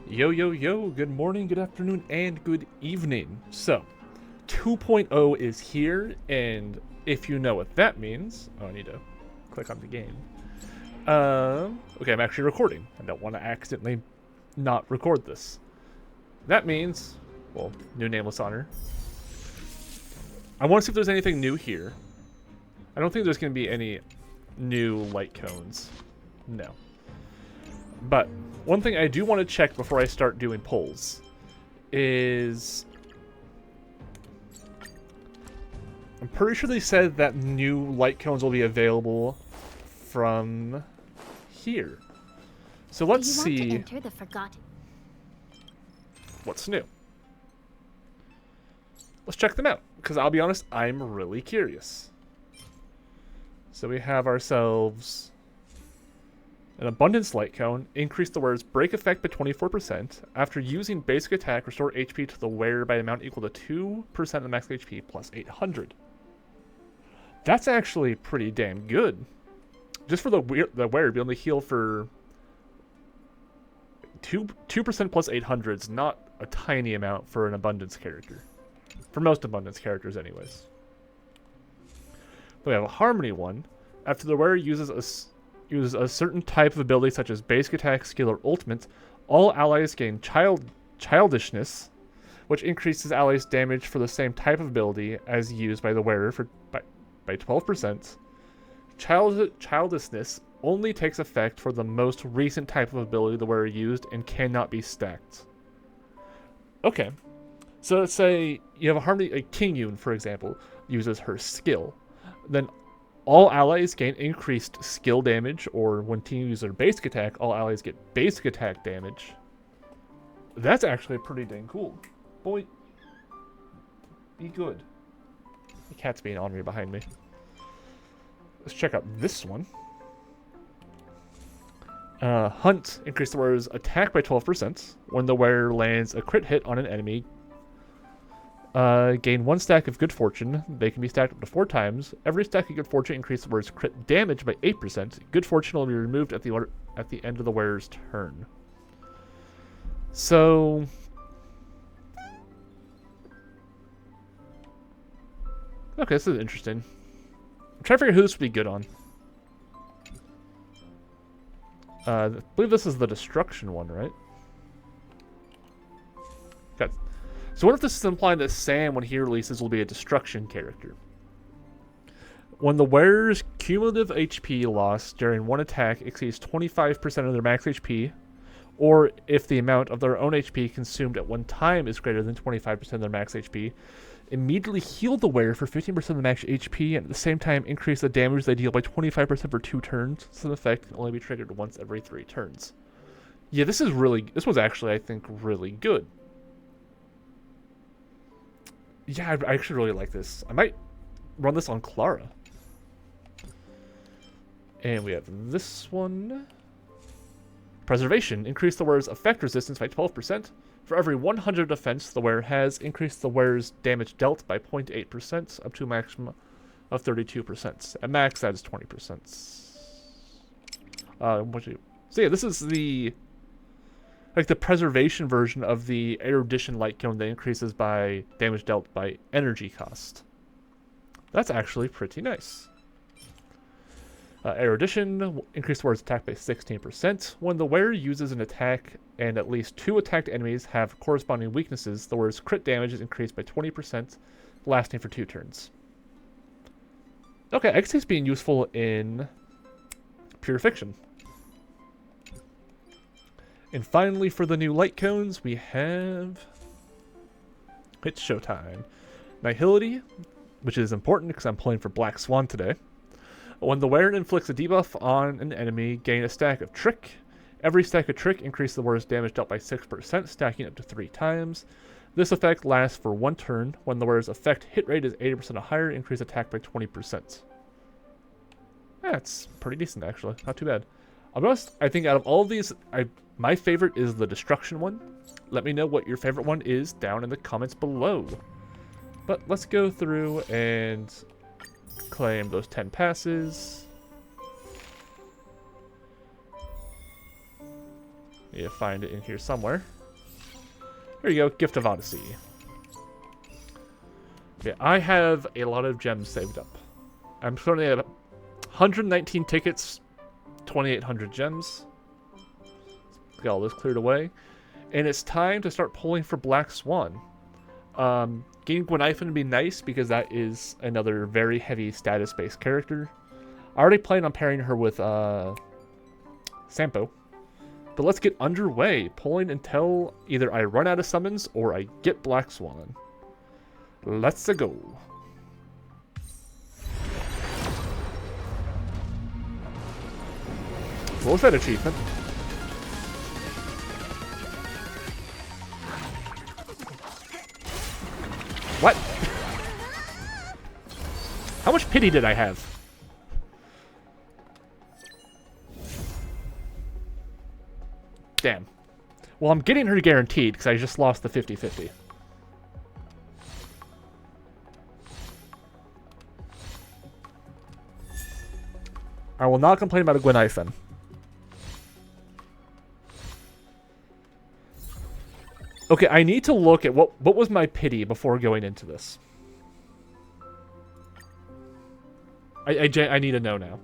Yo, yo, yo, good morning, good afternoon, and good evening. So, 2.0 is here, and if you know what that means, oh, I need to click on the game. Okay, I'm actually recording. I don't want to accidentally not record this. That means, well, new nameless honor. I want to see if there's anything new here. I don't think there's going to be any new light cones. No. But one thing I do want to check before I start doing polls is I'm pretty sure they said that new light cones will be available from here. So let's see enter the forgotten. what's new. Let's check them out, because I'll be honest, I'm really curious. So we have ourselves an abundance light cone. Increase the wearer's break effect by 24%. After using basic attack, restore HP to the wearer by an amount equal to 2% of the max HP plus 800. That's actually pretty damn good. Just for the wearer, be able to heal for 2% plus 800 is not a tiny amount for an abundance character. For most abundance characters, anyways. Then we have a harmony one. After the wearer uses a certain type of ability such as basic attack, skill, or ultimate, all allies gain childishness, which increases allies' damage for the same type of ability as used by the wearer by 12%. Childishness only takes effect for the most recent type of ability the wearer used and cannot be stacked. Okay. So let's say you have a harmony, like King Yun, for example, uses her skill. Then all allies gain increased skill damage, or when King Yun uses her basic attack, all allies get basic attack damage. That's actually pretty dang cool. Boy, be good. The cat's being ornery behind me. Let's check out this one. Hunt. Increase the wearer's attack by 12%. When the wearer lands a crit hit on an enemy, gain 1 stack of good fortune. They can be stacked up to 4 times. Every stack of good fortune increases the wearer's crit damage by 8%. Good fortune will be removed at the end of the wearer's turn. So okay, this is interesting. I'm trying to figure out who this would be good on. I believe this is the destruction one, right? Okay. So what if this is implying that Sam, when he releases, will be a destruction character? When the wearer's cumulative HP loss during one attack exceeds 25% of their max HP, or if the amount of their own HP consumed at one time is greater than 25% of their max HP, immediately heal the wearer for 15% of the max HP, and at the same time increase the damage they deal by 25% for 2 turns. So the effect can only be triggered once every 3 turns. Yeah, this was actually, I think, really good. Yeah, I actually really like this. I might run this on Clara. And we have this one. Preservation. Increase the wearer's effect resistance by 12%. For every 100 defense the wearer has, increase the wearer's damage dealt by 0.8% up to a maximum of 32%. At max, that is 20%. So yeah, this is the preservation version of the erudition light cone that increases by damage dealt by energy cost. That's actually pretty nice. Erudition, increase the wearer's attack by 16%. When the wearer uses an attack and at least 2 attacked enemies have corresponding weaknesses, the wearer's crit damage is increased by 20%, lasting for 2 turns. Okay, I can see it's being useful in Pure Fiction. And finally, for the new light cones, we have... It's showtime. Nihility, which is important because I'm playing for Black Swan today. When the wearer inflicts a debuff on an enemy, gain a stack of Trick. Every stack of Trick increases the wearer's damage dealt by 6%, stacking up to 3 times. This effect lasts for 1 turn. When the wearer's effect hit rate is 80% or higher, increase attack by 20%. That's pretty decent, actually. Not too bad. I'll be honest, I think out of all of these, my favorite is the Destruction one. Let me know what your favorite one is down in the comments below. But let's go through and claim those 10 passes. Yeah, find it in here somewhere. Here you go, Gift of Odyssey. Yeah, I have a lot of gems saved up. I'm currently at 119 tickets, 2,800 gems. Got all this cleared away. And it's time to start pulling for Black Swan. Getting Gwenhyfin would be nice because that is another very heavy status-based character. I already plan on pairing her with Sampo. But let's get underway, pulling until either I run out of summons or I get Black Swan. Let's go. What was that achievement? What? How much pity did I have? Damn. Well, I'm getting her guaranteed because I just lost the 50-50. I will not complain about a Gwenhyfin. Okay, I need to look at what was my pity before going into this. I need to know now.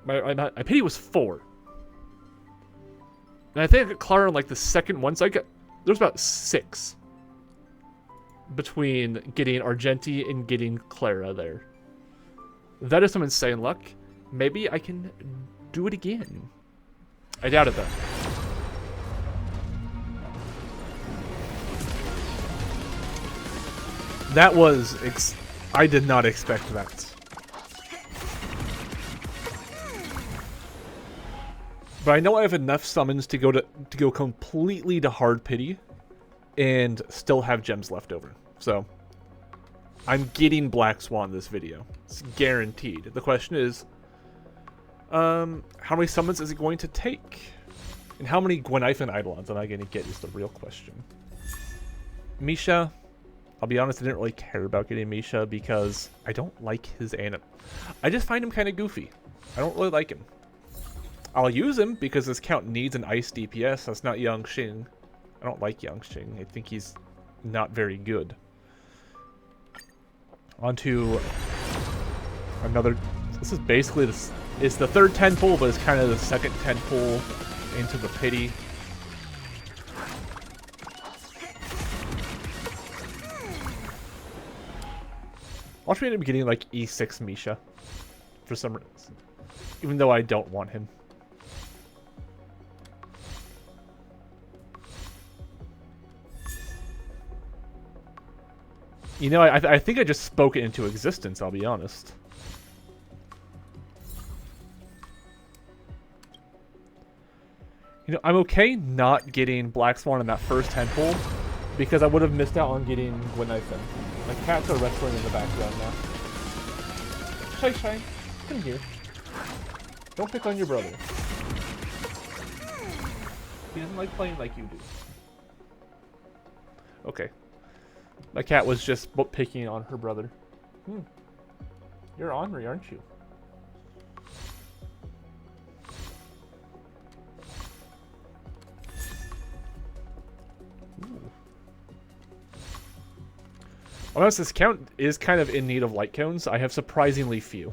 My pity was 4. And I think I got Clara on like the second one, so there's about 6 between getting Argenti and getting Clara there. That is some insane luck. Maybe I can do it again. I doubt it though. That was I did not expect that. But I know I have enough summons to go completely to hard pity and still have gems left over. So I'm getting Black Swan this video. It's guaranteed. The question is, how many summons is it going to take? And how many Gwenhyfin Eidolons am I going to get is the real question. Misha, I'll be honest, I didn't really care about getting Misha because I don't like his anim. I just find him kind of goofy. I don't really like him. I'll use him because this count needs an ice DPS. That's not Yangxing. I don't like Yangxing. I think he's not very good. On to another. This is basically this. It's the third 10 pull, but it's kind of the second 10 pull into the pity. Watch me end up getting like E6 Misha for some reason, even though I don't want him. You know, I think I just spoke it into existence, I'll be honest. You know, I'm okay not getting Black Swan in that first 10 pull, because I would have missed out on getting Gwenhyfin. My cats are wrestling in the background now. Shy, come here. Don't pick on your brother. He doesn't like playing like you do. Okay. My cat was just picking on her brother. You're ornery, aren't you? Ooh. Honestly, this count is kind of in need of light cones. I have surprisingly few.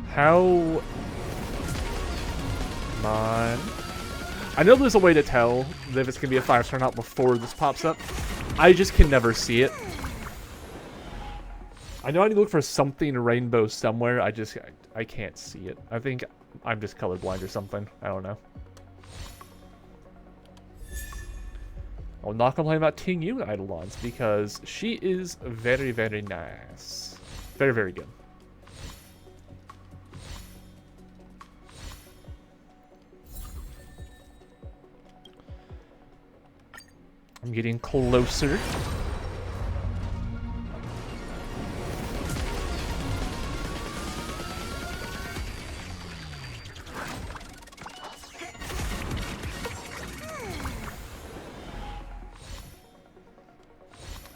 How... Come on. I know there's a way to tell if it's going to be a 5-star or not before this pops up. I just can never see it. I know I need to look for something rainbow somewhere. I can't see it. I think I'm just colorblind or something. I don't know. I'll not complain about Ting Yun Eidolons because she is very, very nice. Very, very good. I'm getting closer.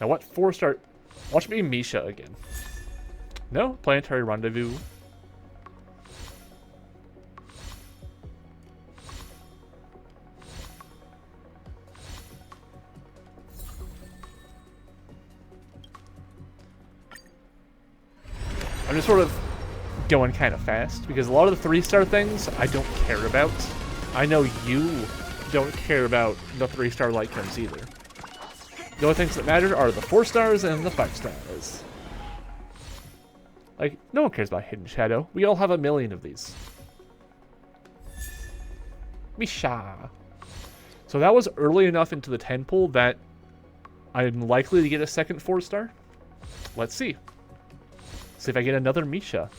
Now what 4-star? Watch me Misha again. No? Planetary Rendezvous. I'm just sort of going kind of fast because a lot of the 3-star things I don't care about. I know you don't care about the 3-star light cones either. The only things that matter are the 4 stars and the 5 stars. Like, no one cares about Hidden Shadow. We all have a million of these. Misha. So that was early enough into the 10 pool that I'm likely to get a second 4-star. Let's see. See if I get another Misha.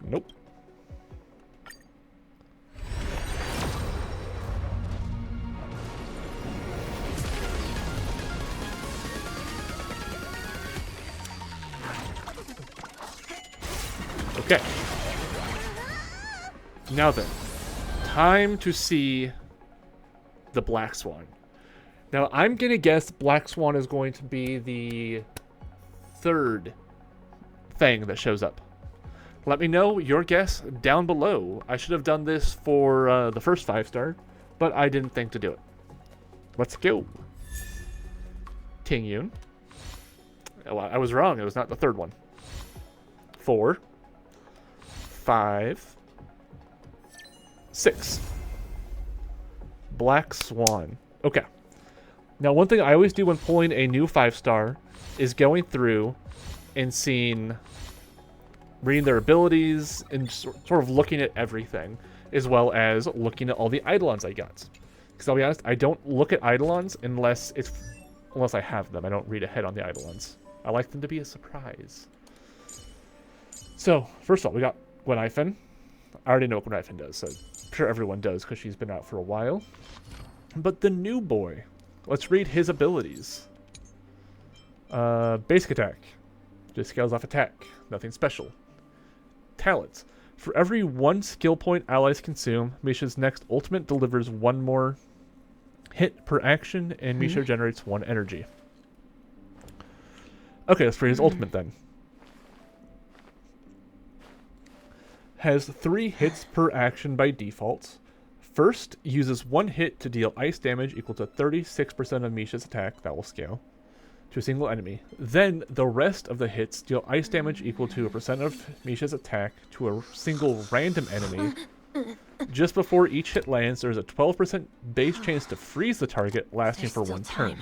Nope. Okay. Now then, time to see the Black Swan. Now, I'm going to guess Black Swan is going to be the 3rd thing that shows up. Let me know your guess down below. I should have done this for the first 5-star, but I didn't think to do it. Let's go. Ting Yun. Oh, I was wrong. It was not the 3rd one. 4, 5, 6. Black Swan. Okay. Now, one thing I always do when pulling a new 5-star is going through and reading their abilities and sort of looking at everything, as well as looking at all the Eidolons I got. Because I'll be honest, I don't look at Eidolons unless I have them. I don't read ahead on the Eidolons. I like them to be a surprise. So, first of all, we got Gwenhyphen. I already know what Gwenhyphen does, so I'm sure everyone does because she's been out for a while. But the new boy. Let's read his abilities. Basic attack. Just scales off attack. Nothing special. Talents. For every 1 skill point allies consume, Misha's next ultimate delivers 1 more hit per action, and Misha generates 1 energy. Okay, let's read his ultimate then. Has 3 hits per action by default. First, uses 1 hit to deal ice damage equal to 36% of Misha's attack, that will scale, to a single enemy. Then, the rest of the hits deal ice damage equal to a percent of Misha's attack to a single random enemy. Just before each hit lands, there is a 12% base chance to freeze the target, lasting for 1 turn.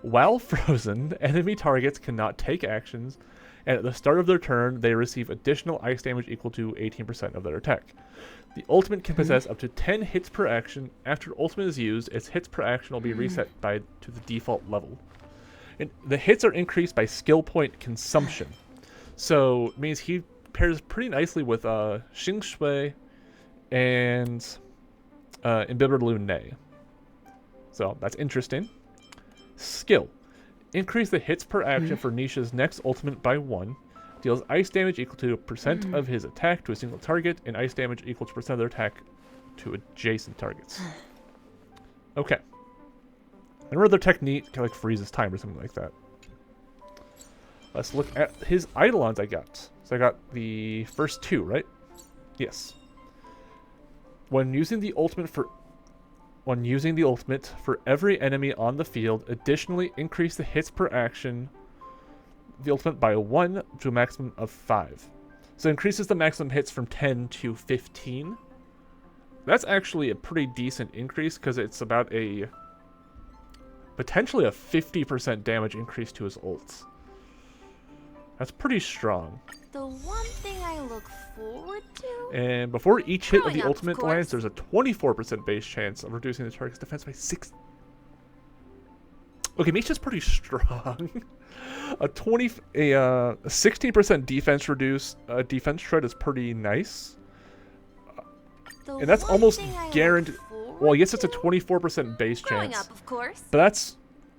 While frozen, enemy targets cannot take actions, and at the start of their turn, they receive additional ice damage equal to 18% of their attack. The ultimate can possess up to 10 hits per action. After ultimate is used, its hits per action will be reset to the default level. And the hits are increased by skill point consumption. So it means he pairs pretty nicely with Xing Shui and Embittered Lune. So that's interesting. Skill. Increase the hits per action for Nisha's next ultimate by 1. Deals ice damage equal to a percent of his attack to a single target, and ice damage equal to percent of their attack to adjacent targets. Okay. I remember their technique kind of like freezes time or something like that. Let's look at his Eidolons I got. So I got the first 2, right? Yes. When using the ultimate for every enemy on the field, additionally increase the hits per action the ultimate by 1 to a maximum of 5. So it increases the maximum hits from 10 to 15. That's actually a pretty decent increase because it's about potentially a 50% damage increase to his ults. That's pretty strong. The one thing I look forward to? And before each hit of the ultimate of lands, there's a 24% base chance of reducing the target's defense by 6. Okay, Misha's pretty strong. A 16% defense defense shred is pretty nice. And that's almost guaranteed. Well, yes, it's a 24% base chance. Up, of course. But that's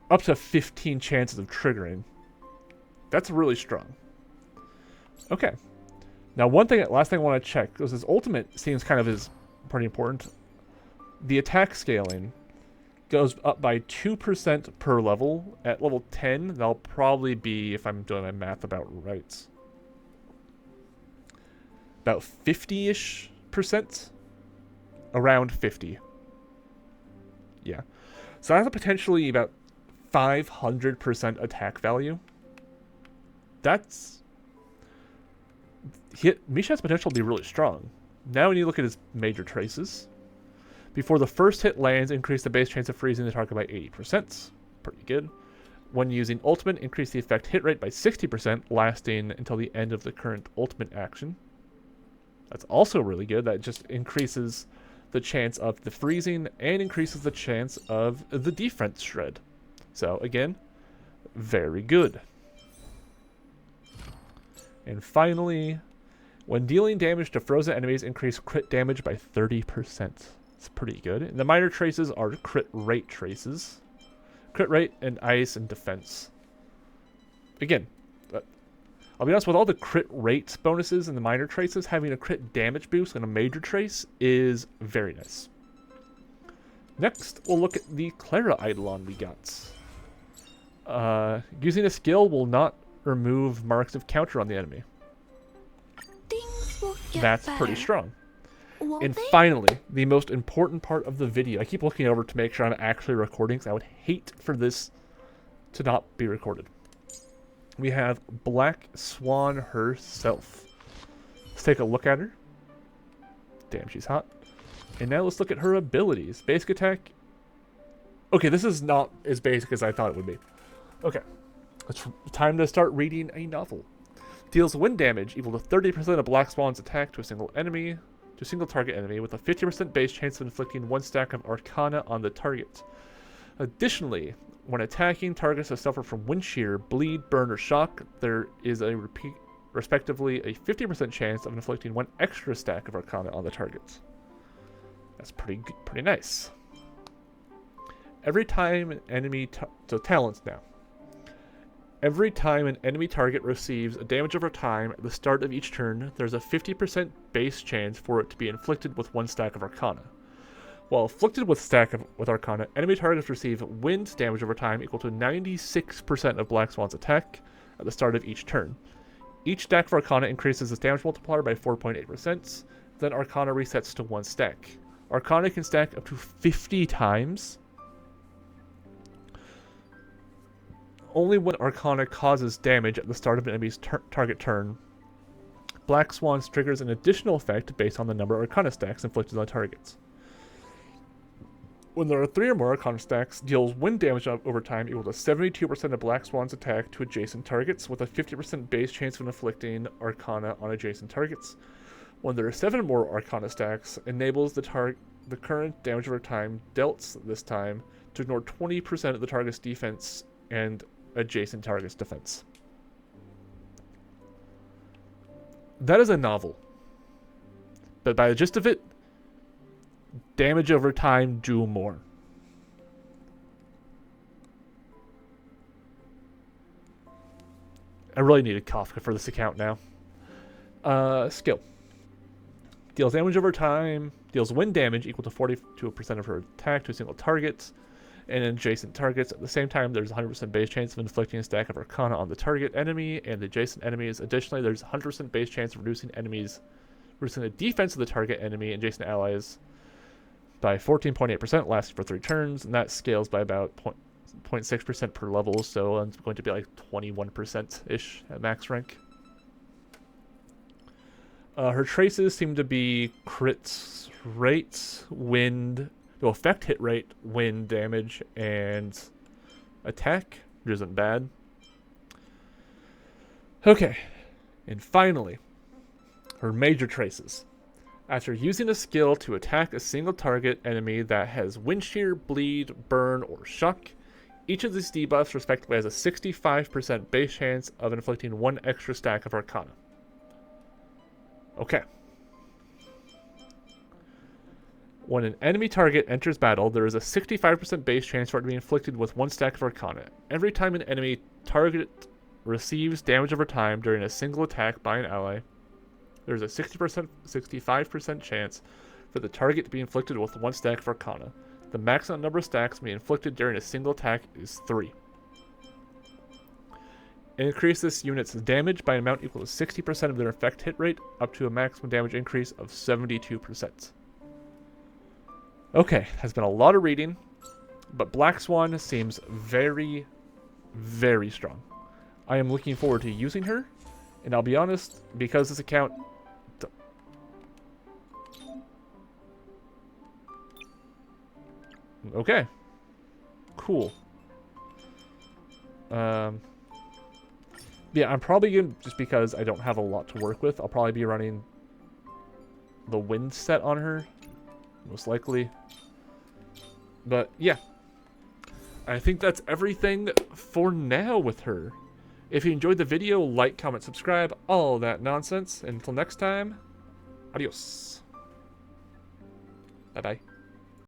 up to 15 chances of triggering. That's really strong. Okay. Now, last thing I want to check, because his ultimate seems kind of is pretty important. The attack scaling goes up by 2% per level. At level 10, that'll probably be, if I'm doing my math about right, about 50-ish percent. Around 50. Yeah. So that's a potentially about 500% attack value. That's... Misha has potential to be really strong. Now when you look at his major traces, before the first hit lands, increase the base chance of freezing the target by 80%. Pretty good. When using ultimate, increase the effect hit rate by 60%, lasting until the end of the current ultimate action. That's also really good. That just increases the chance of the freezing and increases the chance of the defense shred. So again, very good. And finally, when dealing damage to frozen enemies, increase crit damage by 30%. It's pretty good. And the minor traces are crit rate traces. Crit rate and ice and defense. Again, I'll be honest, with all the crit rate bonuses and the minor traces, having a crit damage boost and a major trace is very nice. Next, we'll look at the Clara Eidolon we got. Using a skill will not remove marks of counter on the enemy. Things will get That's better. pretty strong. Won't And they? finally, the most important part of the video. I keep looking over to make sure I'm actually recording, because I would hate for this to not be recorded. We have Black Swan herself. Let's take a look at her. Damn, she's hot. And now let's look at her abilities. Basic attack. Okay, this is not as basic as I thought it would be. Okay, it's time to start reading a novel. Deals wind damage equal to 30% of Black Swan's attack to a single enemy, to a single target enemy, with a 50% base chance of inflicting 1 stack of Arcana on the target. Additionally, when attacking targets that suffer from wind shear, bleed, burn, or shock, there is a respectively a 50% chance of inflicting 1 extra stack of Arcana on the targets. That's pretty nice. Every time an enemy so talents now. Every time an enemy target receives a damage over time at the start of each turn, there's a 50% base chance for it to be inflicted with 1 stack of Arcana. While afflicted with Arcana, enemy targets receive wind damage over time equal to 96% of Black Swan's attack at the start of each turn. Each stack of Arcana increases its damage multiplier by 4.8%, then Arcana resets to 1 stack. Arcana can stack up to 50 times. Only when Arcana causes damage at the start of an enemy's target turn, Black Swan triggers an additional effect based on the number of Arcana stacks inflicted on targets. When there are 3 or more Arcana stacks, deals wind damage over time equal to 72% of Black Swan's attack to adjacent targets, with a 50% base chance of inflicting Arcana on adjacent targets. When there are 7 or more Arcana stacks, enables the current damage over time dealt this time to ignore 20% of the target's defense and adjacent target's defense. That is a novel. But by the gist of it, damage over time, do more. I really need a Kafka for this account now. Skill. Deals damage over time. Deals wind damage equal to 42% of her attack to a single target and adjacent targets. At the same time, there's a 100% base chance of inflicting a stack of Arcana on the target enemy and the adjacent enemies. Additionally, there's a 100% base chance of reducing the defense of the target enemy and adjacent allies by 14.8%, lasting for 3 turns, and that scales by about 0.6% per level, so it's going to be like 21%-ish at max rank. Her traces seem to be crit rate, wind, effect hit rate, wind damage, and attack, which isn't bad. Okay, and finally, her major traces. After using a skill to attack a single target enemy that has wind shear, bleed, burn, or shock, each of these debuffs respectively has a 65% base chance of inflicting 1 extra stack of Arcana. Okay. When an enemy target enters battle, there is a 65% base chance for it to be inflicted with 1 stack of Arcana. Every time an enemy target receives damage over time during a single attack by an ally, there's a 65% chance for the target to be inflicted with 1 stack of Arcana. The maximum number of stacks to be inflicted during a single attack is 3. Increase this unit's damage by an amount equal to 60% of their effect hit rate, up to a maximum damage increase of 72%. Okay, has been a lot of reading, but Black Swan seems very, very strong. I am looking forward to using her, and I'll be honest, because this account... Okay. Cool. Yeah, I'm probably going to, just because I don't have a lot to work with, I'll probably be running the wind set on her, most likely. But, yeah. I think that's everything for now with her. If you enjoyed the video, like, comment, subscribe, all that nonsense. And until next time, adios. Bye-bye.